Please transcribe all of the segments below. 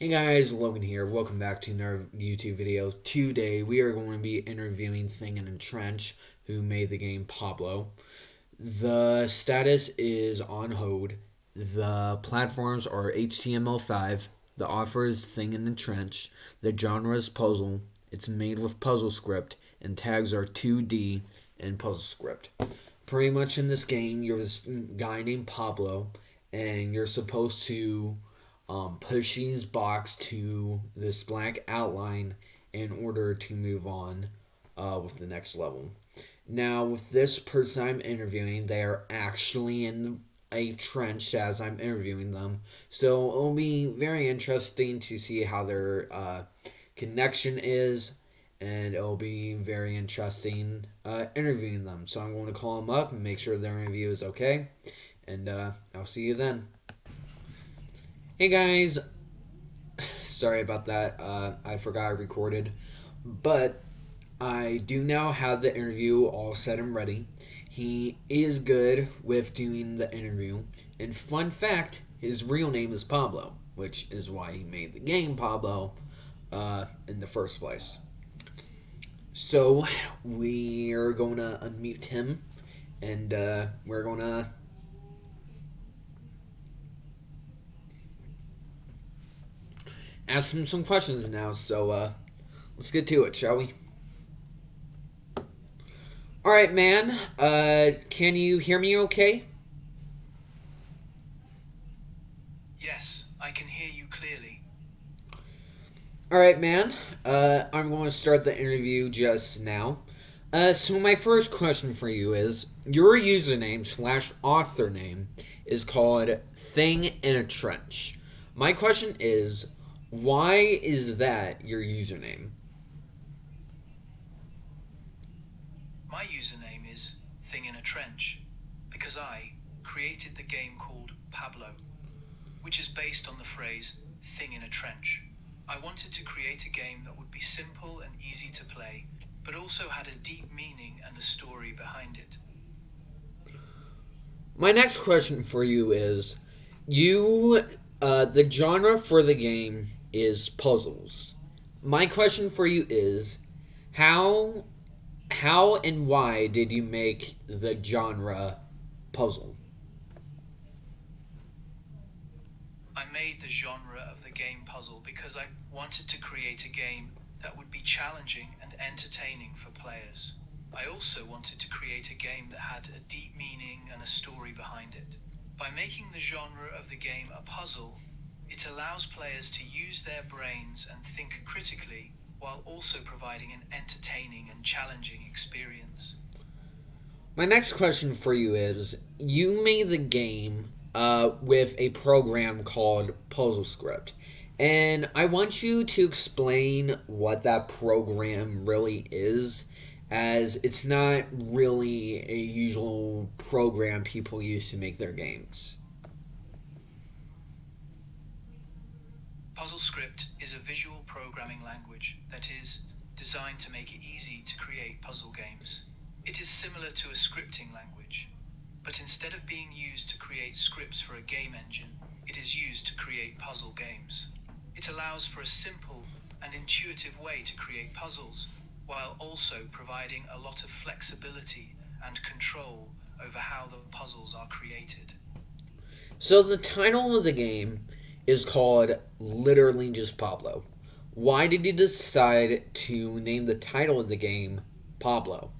Hey guys, Logan here. Welcome back to another YouTube video. Today we are going to be interviewing ThingInATrench, who made the game Pablo. The status is on hold. The platforms are HTML5. The author is ThingInATrench. The genre is puzzle. It's made with puzzle script, and tags are 2D and puzzle script. Pretty much in this game, you're this guy named Pablo, and you're supposed to push these blocks to this black outline in order to move on with the next level. Now, with this person I'm interviewing, they are actually in a trench as I'm interviewing them. So it'll be very interesting to see how their connection is, and it'll be very interesting interviewing them. So I'm going to call them up and make sure their interview is okay, and I'll see you then. Hey guys, sorry about that. I forgot I recorded, but I do now have the interview all set and ready. He is good with doing the interview, and fun fact, his real name is Pablo, which is why he made the game Pablo in the first place. So we're going to unmute him, and we're going to ask him some questions now, so let's get to it, shall we? Alright, man, can you hear me okay? Yes, I can hear you clearly. Alright, man, I'm going to start the interview just now. So my first question for you is, your username slash author name is called ThingInATrench. My question is, why is that your username? My username is ThingInATrench because I created the game called Pablo, which is based on the phrase thing in a trench. I wanted to create a game that would be simple and easy to play, but also had a deep meaning and a story behind it. My next question for you is, the genre for the game is puzzles. My question for you is, how, how and why did you make the genre puzzle? I made the genre of the game puzzle because I wanted to create a game that would be challenging and entertaining for players. I also wanted to create a game that had a deep meaning and a story behind it. By making the genre of the game a puzzle, it allows players to use their brains and think critically while also providing an entertaining and challenging experience. My next question for you is, you made the game with a program called Puzzle Script. And I want you to explain what that program really is, as it's not really a usual program people use to make their games. PuzzleScript is a visual programming language that is designed to make it easy to create puzzle games. It is similar to a scripting language, but instead of being used to create scripts for a game engine, it is used to create puzzle games. It allows for a simple and intuitive way to create puzzles, while also providing a lot of flexibility and control over how the puzzles are created. So the title of the game is called literally just Pablo. Why did you decide to name the title of the game Pablo?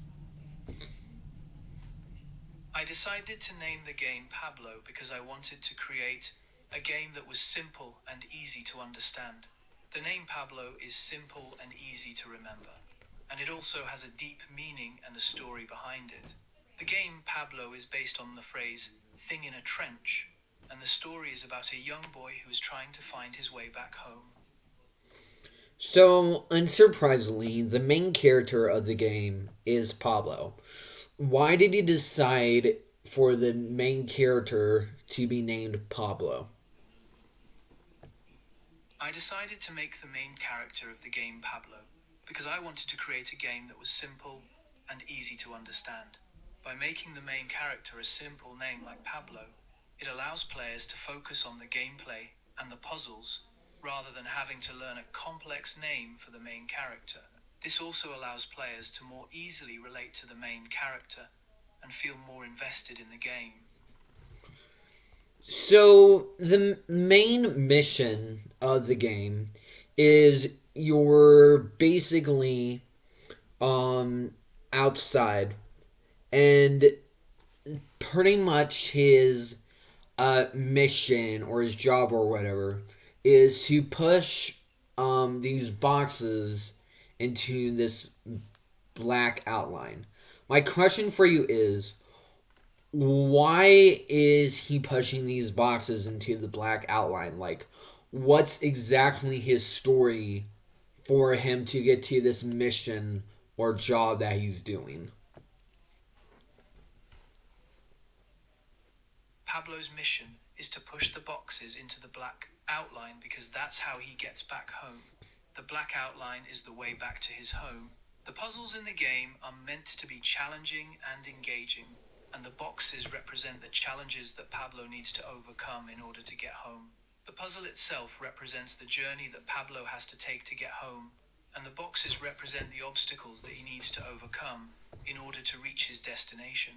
I decided to name the game Pablo because I wanted to create a game that was simple and easy to understand. The name Pablo is simple and easy to remember, and it also has a deep meaning and a story behind it. The game Pablo is based on the phrase thing in a trench, and the story is about a young boy who is trying to find his way back home. So, unsurprisingly, the main character of the game is Pablo. Why did you decide for the main character to be named Pablo? I decided to make the main character of the game Pablo because I wanted to create a game that was simple and easy to understand. By making the main character a simple name like Pablo, it allows players to focus on the gameplay and the puzzles rather than having to learn a complex name for the main character. This also allows players to more easily relate to the main character and feel more invested in the game. So the main mission of the game is you're basically um outside, and pretty much his mission or his job or whatever is to push these boxes into this black outline. My question for you is, why is he pushing these boxes into the black outline? Like, what's exactly his story for him to get to this mission or job that he's doing? Pablo's mission is to push the boxes into the black outline because that's how he gets back home. The black outline is the way back to his home. The puzzles in the game are meant to be challenging and engaging, and the boxes represent the challenges that Pablo needs to overcome in order to get home. The puzzle itself represents the journey that Pablo has to take to get home, and the boxes represent the obstacles that he needs to overcome in order to reach his destination.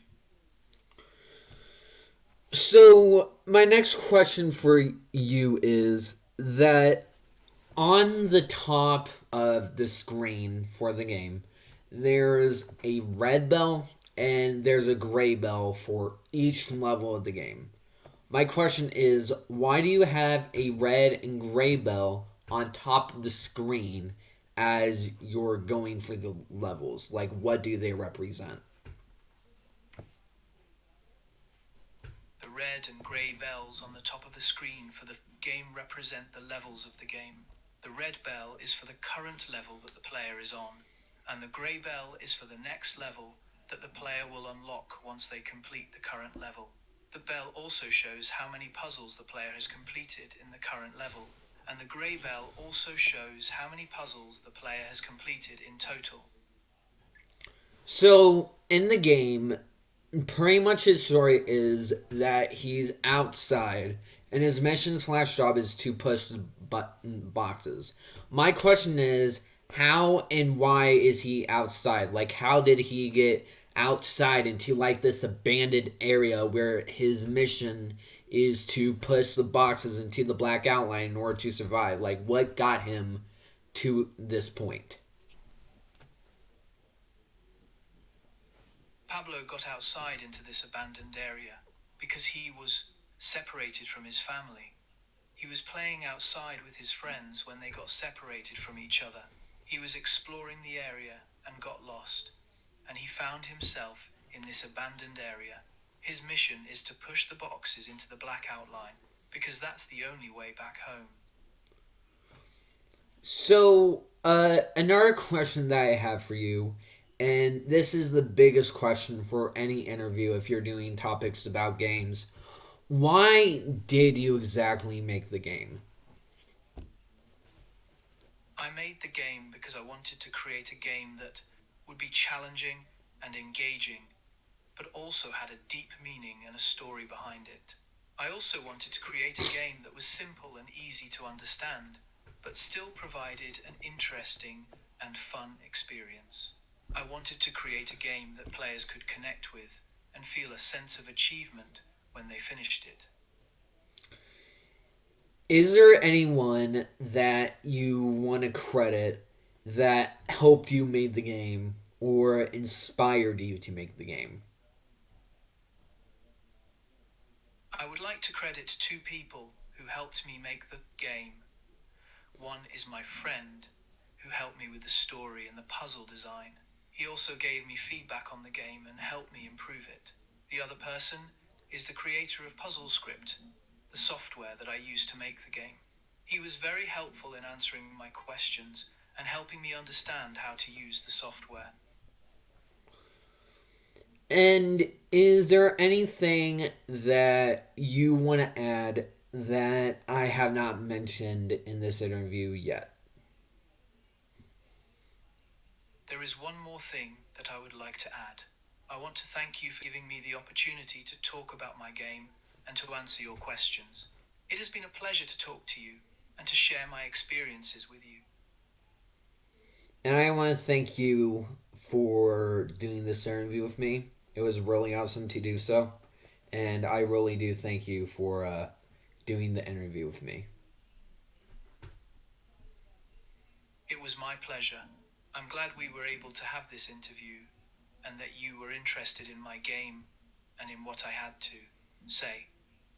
So, my next question for you is that on the top of the screen for the game, there's a red bell and there's a gray bell for each level of the game. My question is, why do you have a red and gray bell on top of the screen as you're going for the levels? Like, what do they represent? The red and grey bells on the top of the screen for the game represent the levels of the game. The red bell is for the current level that the player is on, and the grey bell is for the next level that the player will unlock once they complete the current level. The bell also shows how many puzzles the player has completed in the current level, and the grey bell also shows how many puzzles the player has completed in total. So, in the game, pretty much his story is that he's outside and his mission slash job is to push the button boxes. My question is, how and why is he outside? Like, how did he get outside into like this abandoned area where his mission is to push the boxes into the black outline in order to survive? Like, what got him to this point? Pablo got outside into this abandoned area because he was separated from his family. He was playing outside with his friends when they got separated from each other. He was exploring the area and got lost, and he found himself in this abandoned area. His mission is to push the boxes into the black outline because that's the only way back home. So, another question that I have for you, and this is the biggest question for any interview if you're doing topics about games. Why did you exactly make the game? I made the game because I wanted to create a game that would be challenging and engaging, but also had a deep meaning and a story behind it. I also wanted to create a game that was simple and easy to understand, but still provided an interesting and fun experience. I wanted to create a game that players could connect with and feel a sense of achievement when they finished it. Is there anyone that you want to credit that helped you make the game or inspired you to make the game? I would like to credit two people who helped me make the game. One is my friend, who helped me with the story and the puzzle design. He also gave me feedback on the game and helped me improve it. The other person is the creator of PuzzleScript, the software that I used to make the game. He was very helpful in answering my questions and helping me understand how to use the software. And is there anything that you want to add that I have not mentioned in this interview yet? There is one more thing that I would like to add. I want to thank you for giving me the opportunity to talk about my game and to answer your questions. It has been a pleasure to talk to you. and to share my experiences with you. And I want to thank you for doing this interview with me. It was really awesome to do so. And I really do thank you for doing the interview with me. It was my pleasure. I'm glad we were able to have this interview and that you were interested in my game and in what I had to say.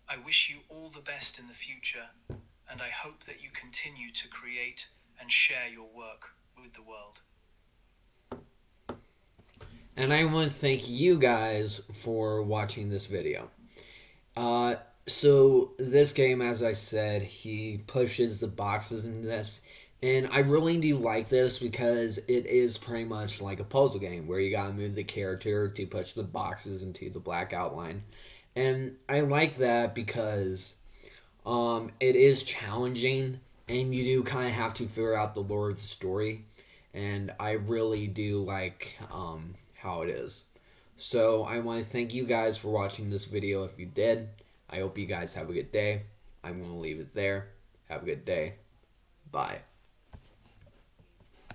I wish you all the best in the future, and I hope that you continue to create and share your work with the world. And I want to thank you guys for watching this video. Uh, so this game, as I said, he pushes the boxes in this. And I really do like this because it is pretty much like a puzzle game where you gotta move the character to push the boxes into the black outline. And I like that because it is challenging and you do kind of have to figure out the lore of the story. And I really do like how it is. So I want to thank you guys for watching this video if you did. I hope you guys have a good day. I'm going to leave it there. Have a good day. Bye.